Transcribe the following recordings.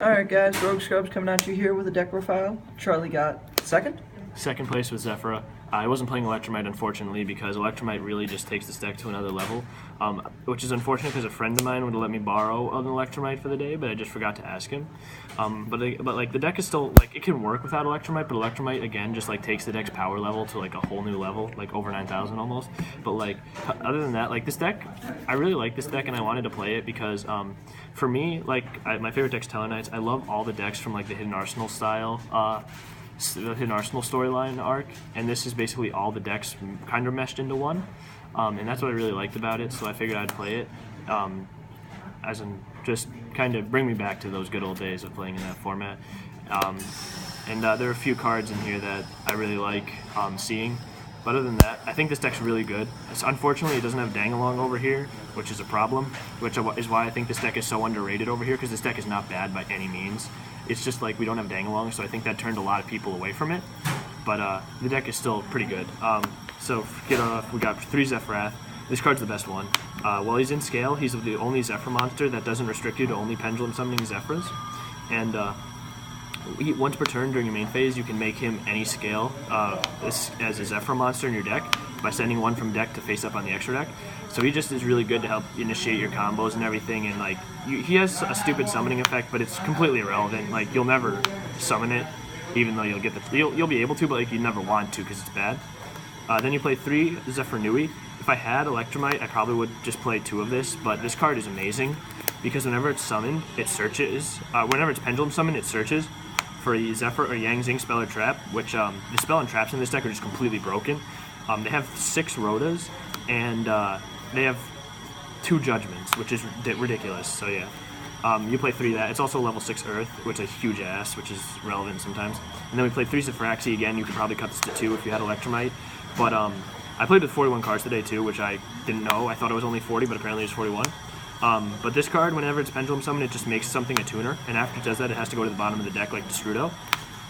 Alright guys, Rogue Scrubs coming at you here with a deck profile. Charlie got second. Second place with Zefra. I wasn't playing Electromite, unfortunately, because Electromite really just takes this deck to another level, which is unfortunate because a friend of mine would have let me borrow an Electromite for the day, but I just forgot to ask him. But like the deck is still, like, it can work without Electromite, but Electromite, again, just like takes the deck's power level to like a whole new level, like over 9,000 almost. But like, other than that, like this deck, I really like this deck and I wanted to play it because for me, like, my favorite deck's Tellarknights. I love all the decks from like the Hidden Arsenal style the Hidden Arsenal storyline arc, and this is basically all the decks kind of meshed into one, and that's what I really liked about it, so I figured I'd play it, as in just kind of bring me back to those good old days of playing in that format. And there are a few cards in here that I really like seeing, but other than that, I think this deck's really good. Unfortunately, it doesn't have Dangalong over here, which is a problem, which is why I think this deck is so underrated over here, because this deck is not bad by any means. It's just like we don't have Dangalong, so I think that turned a lot of people away from it. But the deck is still pretty good. So get off, we got 3 Zefras. This card's the best one. While he's in scale, he's the only Zefra monster that doesn't restrict you to only pendulum summoning Zefras. And once per turn during your main phase, you can make him any scale as a Zefra monster in your deck by sending one from deck to face up on the extra deck. So he just is really good to help initiate your combos and everything, and like he has a stupid summoning effect, but it's completely irrelevant. Like you'll never summon it, even though you'll get you'll be able to, but like you never want to because it's bad. Then you play 3 Zefra Nui. If I had Electromite, I probably would just play 2 of this, but this card is amazing because whenever it's summoned, it searches. Whenever it's pendulum summoned, it searches for a Zephyr or Yang Zing spell or trap, which the spell and traps in this deck are just completely broken. They have 6 Rotas, and they have 2 Judgments, which is ridiculous, so yeah. You play 3 of that. It's also level 6 Earth, which is a huge ass, which is relevant sometimes. And then we played 3 Zefraxi again. You could probably cut this to 2 if you had Electromite. But I played with 41 cards today too, which I didn't know. I thought it was only 40, but apparently it's 41. But this card, whenever it's pendulum summoned, it just makes something a tuner, and after it does that, it has to go to the bottom of the deck like Destrudo.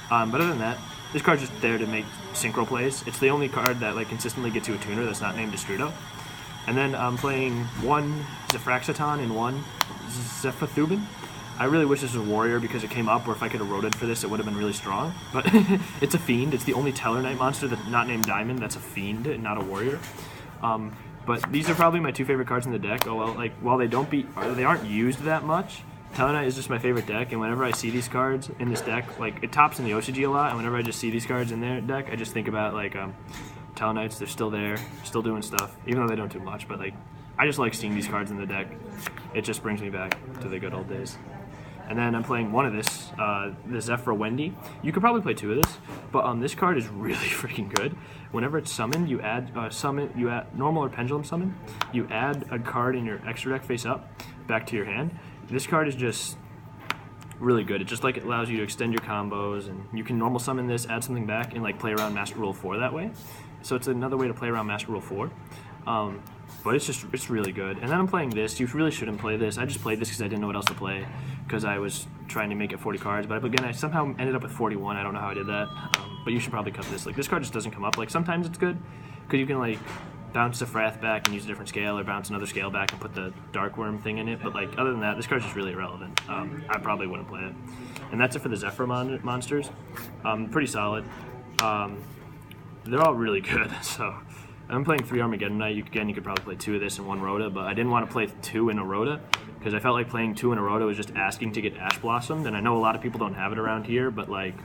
But other than that, this card's just there to make synchro plays. It's the only card that like consistently gets you a tuner that's not named Destrudo. And then I'm playing 1 Zefraxiton and 1 Zephythubin. I really wish this was a warrior because it came up, or if I could have rotated for this, it would have been really strong. But it's a fiend. It's the only Tellarknight monster that's not named Diamond that's a fiend and not a warrior. But these are probably my 2 favorite cards in the deck. Oh well, like while they aren't used that much, Tellarknight is just my favorite deck. And whenever I see these cards in this deck, like it tops in the OCG a lot. And whenever I just see these cards in their deck, I just think about like Tellarknights. They're still there, still doing stuff, even though they don't do much. But like, I just like seeing these cards in the deck. It just brings me back to the good old days. And then I'm playing 1 of this, the Zefra Wendy. You could probably play 2 of this, but this card is really freaking good. Whenever it's summoned, you add normal or pendulum summon. You add a card in your extra deck face up back to your hand. This card is just really good. It just like it allows you to extend your combos, and you can normal summon this, add something back, and like play around Master Rule 4 that way. So it's another way to play around Master Rule 4. But it's really good. And then I'm playing this. You really shouldn't play this. I just played this because I didn't know what else to play because I was trying to make it 40 cards. But again, I somehow ended up with 41. I don't know how I did that. But you should probably cut this. Like this card just doesn't come up. Like sometimes it's good because you can like bounce the Frath back and use a different scale, or bounce another scale back and put the Dark Worm thing in it. But like other than that, this card's just really irrelevant. I probably wouldn't play it. And that's it for the Zefra monsters. Pretty solid. They're all really good. So. I'm playing 3 Armageddon Knight. You could probably play 2 of this and 1 Rota, but I didn't want to play 2 in a Rota because I felt like playing 2 in a Rota was just asking to get Ash Blossomed, and I know a lot of people don't have it around here, but like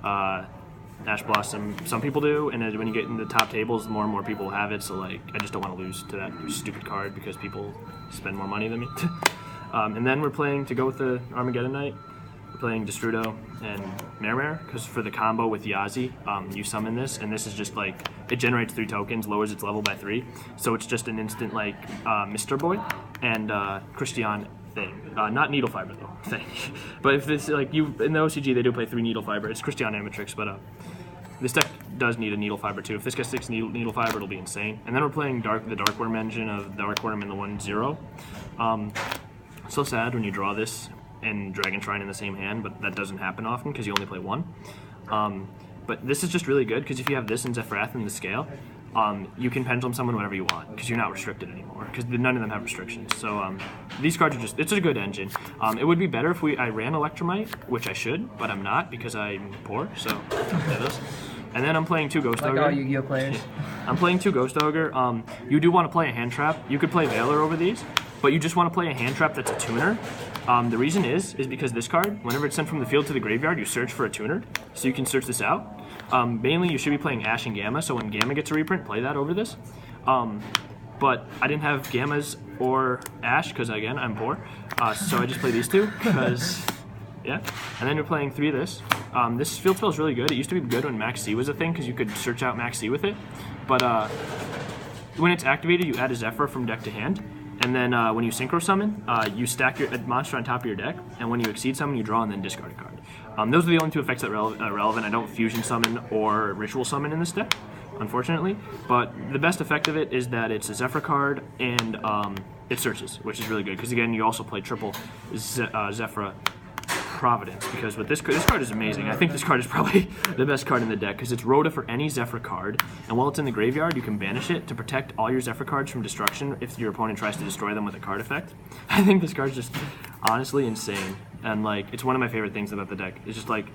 Ash Blossom, some people do, and when you get into the top tables, more and more people have it, so like I just don't want to lose to that stupid card because people spend more money than me. And then we're playing, to go with the Armageddon Knight, we're playing Destrudo and Mermare, because for the combo with Yazi, you summon this, and this is just like, it generates 3 tokens, lowers its level by 3, so it's just an instant like Mr. Boy and Christian thing. Not Needle Fiber though, thing. But if this, like, in the OCG they do play 3 Needle Fiber, it's Christian Amatrix, but this deck does need a Needle Fiber too. If this gets 6 Needle Fiber, it'll be insane. And then we're playing the Dark Worm engine of Dark Worm and the 1-0. So sad when you draw this and Dragon Shrine in the same hand, but that doesn't happen often because you only play 1. But this is just really good because if you have this and Zefrath in the scale, you can pendulum summon whenever you want because you're not restricted anymore because none of them have restrictions. So these cards are it's a good engine. It would be better if I ran Electromite, which I should, but I'm not because I'm poor. So I'll play this. And then I'm playing 2 Ghost Ogre. Like all Yu-Gi-Oh players. I'm playing 2 Ghost Ogre. You do want to play a hand trap. You could play Veiler over these, but you just want to play a hand trap that's a tuner. The reason is because this card, whenever it's sent from the field to the graveyard, you search for a tuner. So you can search this out. Mainly, you should be playing Ash and Gamma, so when Gamma gets a reprint, play that over this. But I didn't have Gammas or Ash, because again, I'm poor. So I just play these 2, because, yeah. And then you're playing 3 of this. This field spell is really good. It used to be good when Max C was a thing, because you could search out Max C with it. But when it's activated, you add a Zefra from deck to hand. And then when you synchro summon, you stack your monster on top of your deck, and when you exceed summon, you draw and then discard a card. Those are the only 2 effects that are relevant. I don't fusion summon or ritual summon in this deck, unfortunately. But the best effect of it is that it's a Zefra card and it searches, which is really good. Because again, you also play triple Zefra Providence, because with this card is amazing. I think this card is probably the best card in the deck because it's Rhoda for any Zefra card, and while it's in the graveyard, you can banish it to protect all your Zefra cards from destruction if your opponent tries to destroy them with a card effect. I think this card's just honestly insane, and like it's one of my favorite things about the deck. It's just like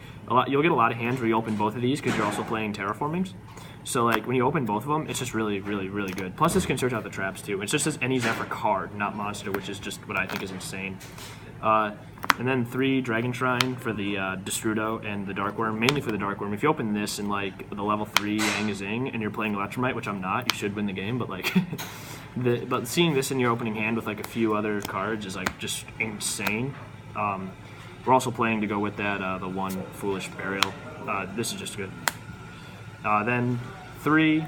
you'll get a lot of hands where you open both of these because you're also playing terraformings. So like when you open both of them, it's just really, really, really good. Plus this can search out the traps too. It's just as any Zefra card, not monster, which is just what I think is insane. And then 3 Dragon Shrine for the Destrudo and the Dark Worm, mainly for the Dark Worm. If you open this in like the level 3 Yang Zing and you're playing Electromite, which I'm not, you should win the game, but like but seeing this in your opening hand with like a few other cards is like just insane. We're also playing to go with that the 1 Foolish Burial. This is just good. Then 3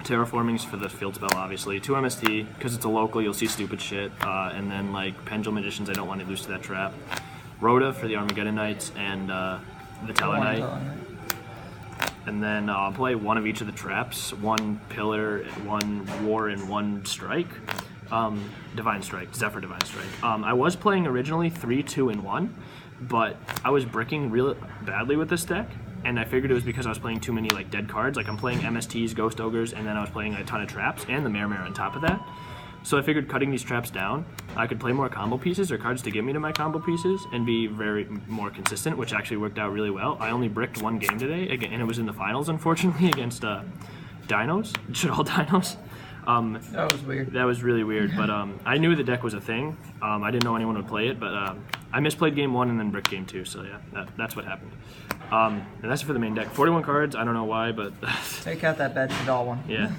Terraformings for the field spell, obviously. 2 MST, because it's a local, you'll see stupid shit. And then, like, Pendulum Magicians, I don't want to lose to that trap. Rhoda for the Armageddon Knights, and the Tellarknight. And then I'll play 1 of each of the traps. 1 Pillar, 1 War, and 1 Strike. Divine Strike, Zephyr Divine Strike. I was playing originally 3, 2, and 1, but I was bricking real badly with this deck. And I figured it was because I was playing too many like dead cards. Like I'm playing MSTs, Ghost Ogres, and then I was playing a ton of traps and the Mare on top of that. So I figured cutting these traps down, I could play more combo pieces or cards to give me to my combo pieces and be very more consistent, which actually worked out really well. I only bricked 1 game today, again, and it was in the finals, unfortunately, against Dinos, all Dinos. That was weird. That was really weird, but I knew the deck was a thing. I didn't know anyone would play it, but I misplayed game 1 and then bricked game 2, so yeah, that's what happened. And that's it for the main deck. 41 cards, I don't know why, but... Take out that bad doll one. Yeah.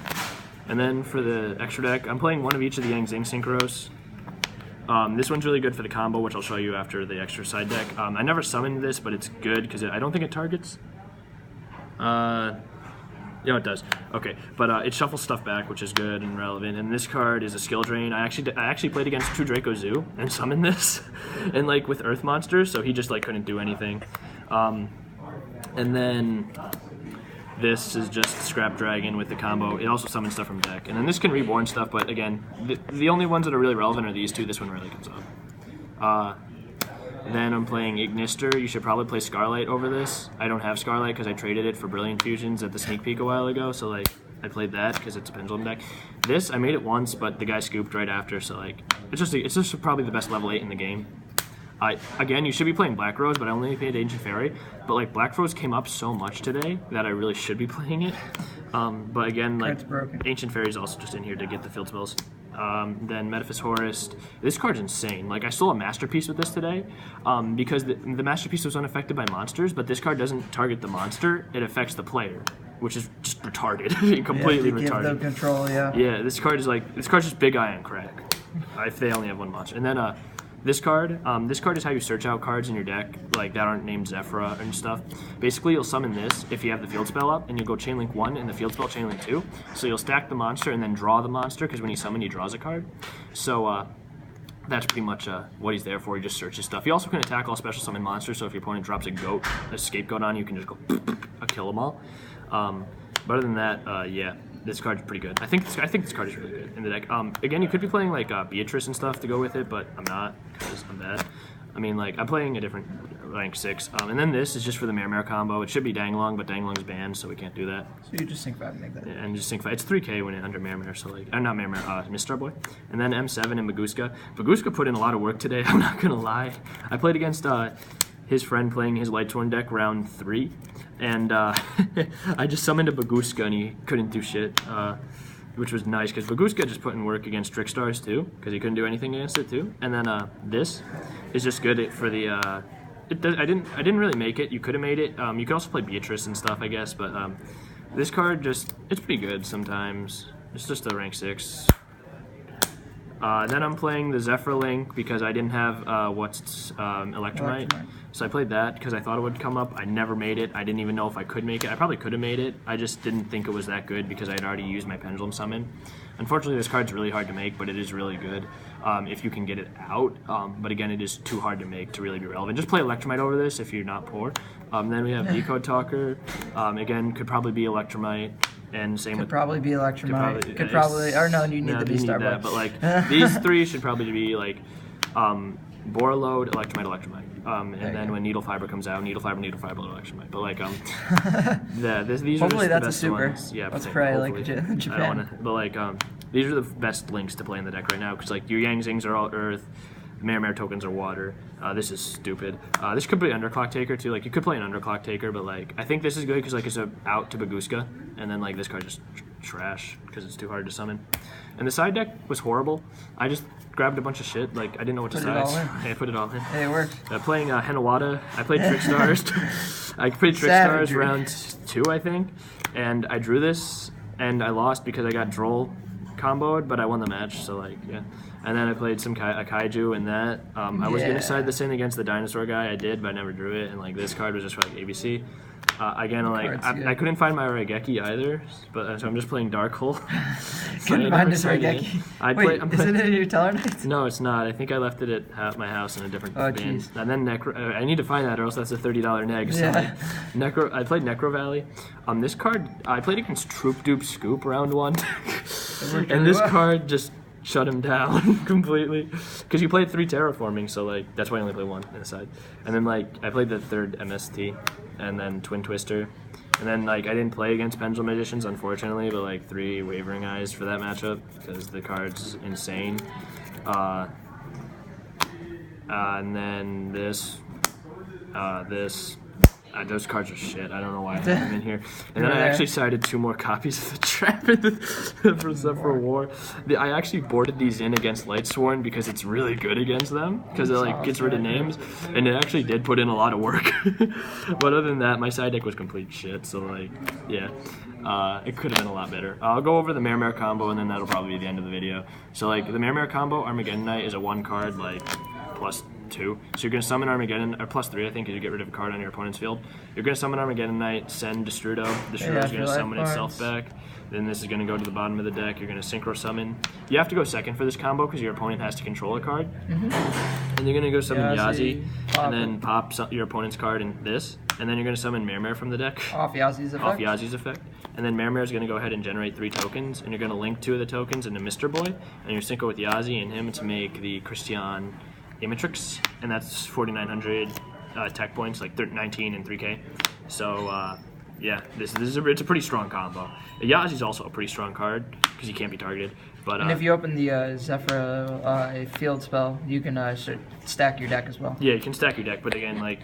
And then for the extra deck, I'm playing 1 of each of the Yang Zing Synchros. This one's really good for the combo, which I'll show you after the extra side deck. I never summoned this, but it's good because I don't think it targets. Yeah, it does. Okay, but it shuffles stuff back, which is good and relevant. And this card is a skill drain. I actually played against True Draco Zoo and summoned this, and like with Earth Monsters, so he just like couldn't do anything. And then this is just Scrap Dragon with the combo. It also summons stuff from deck. And then this can reborn stuff, but again, the only ones that are really relevant are these 2. This one really comes up. Then I'm playing Ignister. You should probably play Scarlight over this. I don't have Scarlight because I traded it for Brilliant Fusions at the sneak peek a while ago, so like I played that because it's a pendulum deck. This, I made it once, but the guy scooped right after, so like it's just probably the best level 8 in the game. Again, you should be playing Black Rose, but I only played Ancient Fairy. But like Black Rose came up so much today that I really should be playing it. But again, like Ancient Fairy is also just in here to get the field spells. Then Metaphys Horus. This card's insane. Like I stole a Masterpiece with this today because the Masterpiece was unaffected by monsters, but this card doesn't target the monster; it affects the player, which is just retarded, completely retarded. Give them control, yeah. Yeah, this card's just Big Eye on crack. If they only have 1 monster, and then this card is how you search out cards in your deck, like that aren't named Zefra and stuff. Basically, you'll summon this if you have the field spell up, and you'll go Chainlink 1 and the field spell Chainlink 2. So you'll stack the monster and then draw the monster, because when you summon, he draws a card. So that's pretty much what he's there for. He just searches stuff. He also can attack all special summon monsters, so if your opponent drops a scapegoat on you, you can just go kill them all. But other than that, yeah. This card's pretty good. I think this card is really good in the deck. Again, you could be playing like Beatrice and stuff to go with it, but I'm not because I'm bad. I mean, like I'm playing a different rank 6. And then this is just for the Mare combo. It should be Danglong, but Danglong's banned, so we can't do that. So you just sync 5 and make that. And just sync 5. It's 3k when it under Mare, so like, not Mare, Mr. Boy. And then M7 and Baguska. Baguska put in a lot of work today, I'm not gonna lie. I played against his friend playing his Lightsworn deck round 3, and I just summoned a Baguska and he couldn't do shit, which was nice because Baguska just put in work against Trickstars too, because he couldn't do anything against it too. And then this is just good for the. I didn't really make it. You could have made it. You could also play Beatrice and stuff, I guess, but this card it's pretty good sometimes. It's just a rank 6. Then I'm playing the Zefra Link because I didn't have Electromite. So I played that because I thought it would come up. I never made it. I didn't even know if I could make it. I probably could have made it. I just didn't think it was that good because I'd already used my Pendulum Summon. Unfortunately, this card's really hard to make, but it is really good if you can get it out. But again, it is too hard to make to really be relevant. Just play Electromite over this if you're not poor. Then we have Decode Talker. Again, could probably be Electromite. And same Could with probably be Electromite. Could probably, or no, you need the B-Star. But like these 3 should probably be like Borreload, Electromite. And then when Needle Fiber comes out, Needle Fiber, Electromite. But like these hopefully are that's the best a super. ones. Yeah, let's pray like Japan. I don't wanna, but like these are the best links to play in the deck right now because like your Yang Zings are all Earth. Mare tokens are water. This is stupid. This could be Underclock Taker too. Like you could play an Underclock Taker, but like I think this is good because like it's a out to Baguska, and then like this card just trash because it's too hard to summon. And the side deck was horrible. I just grabbed a bunch of shit. Like I didn't know what to side. I put it all in. Hey, it worked. Playing Henawada. I played Trickstars. I played Trickstars round 2, I think, and I drew this and I lost because I got Droll comboed, but I won the match. So like yeah. And then I played some a Kaiju and that. I was going to side this in against the Dinosaur guy. I did, but I never drew it. And like this card was just for like ABC. Again, like I couldn't find my Raigeki either, but so I'm just playing Dark Hole. Couldn't find this Raigeki. Wait, isn't it in your Teller Knights? No, it's not. I think I left it at my house in a different bin. And then I need to find that, or else that's a $30 neg. So like, I played Necro Valley. This card I played against Troop Dupe Scoop round 1, and this card just shut him down completely because you played 3 terraforming, so like that's why I only play 1 in the side. And then like I played the 3rd MST and then Twin Twister, and then like I didn't play against Pendulum Magicians unfortunately, but like 3 Wavering Eyes for that matchup because the card's insane. And then this those cards are shit. I don't know why I have them in here. And then I actually sided 2 more copies of the trap for Zephyr War. I actually boarded these in against Lightsworn because it's really good against them because it like gets rid of names, and it actually did put in a lot of work. But other than that, my side deck was complete shit. So like, yeah. It could have been a lot better. I'll go over the Mare combo, and then that'll probably be the end of the video. So like the Mare combo, Armageddon Knight is a 1 card like +2. So you're going to summon Armageddon, or +3 I think, because you get rid of a card on your opponent's field. You're going to summon Armageddon Knight, send Destrudo. Destrudo's going to summon itself back. Then this is going to go to the bottom of the deck. You're going to synchro summon. You have to go second for this combo because your opponent has to control a card. And you're going to go summon Yazi, and then pop your opponent's card in this. And then you're going to summon Mare from the deck. Off Yazi's effect. And then Mare is going to go ahead and generate 3 tokens. And you're going to link 2 of the tokens into Mr. Boy. And you're synchro with Yazi and him to make the Christian Amatrix, and that's 4,900 tech points, like 19 and 3k. So yeah, it's a pretty strong combo. Yazi's also a pretty strong card because he can't be targeted. But and if you open the Zefra field spell, you can stack your deck as well. Yeah, you can stack your deck, but again, like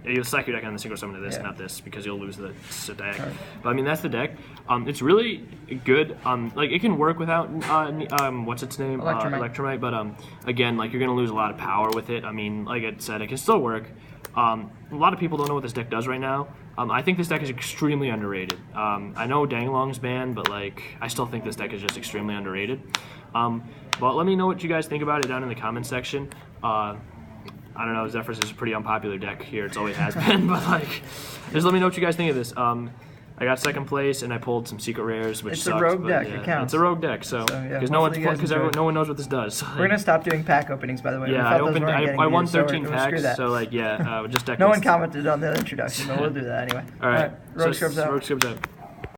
you'll stack your deck on the single summon to this, not this, because you'll lose the stack. Right. But I mean, that's the deck. It's really good. Like it can work without what's its name, Electromite. But again, like you're gonna lose a lot of power with it. I mean, like I said, it can still work. A lot of people don't know what this deck does right now. I think this deck is extremely underrated. I know Danglong's banned, but like I still think this deck is just extremely underrated. But let me know what you guys think about it down in the comment section. I don't know, Zephyrs is a pretty unpopular deck here. It always has been, but like, just let me know what you guys think of this. I got 2nd place and I pulled some secret rares, which sucks. It's a rogue deck. Yeah, it counts. It's a rogue deck, so because no one knows what this does. So, like, we're gonna stop doing pack openings, by the way. Yeah, I won 13 packs, so like yeah, just deck. No one commented on the introduction, but we'll do that anyway. All right, Rogue Scrubs out. Rogue Scrubs out.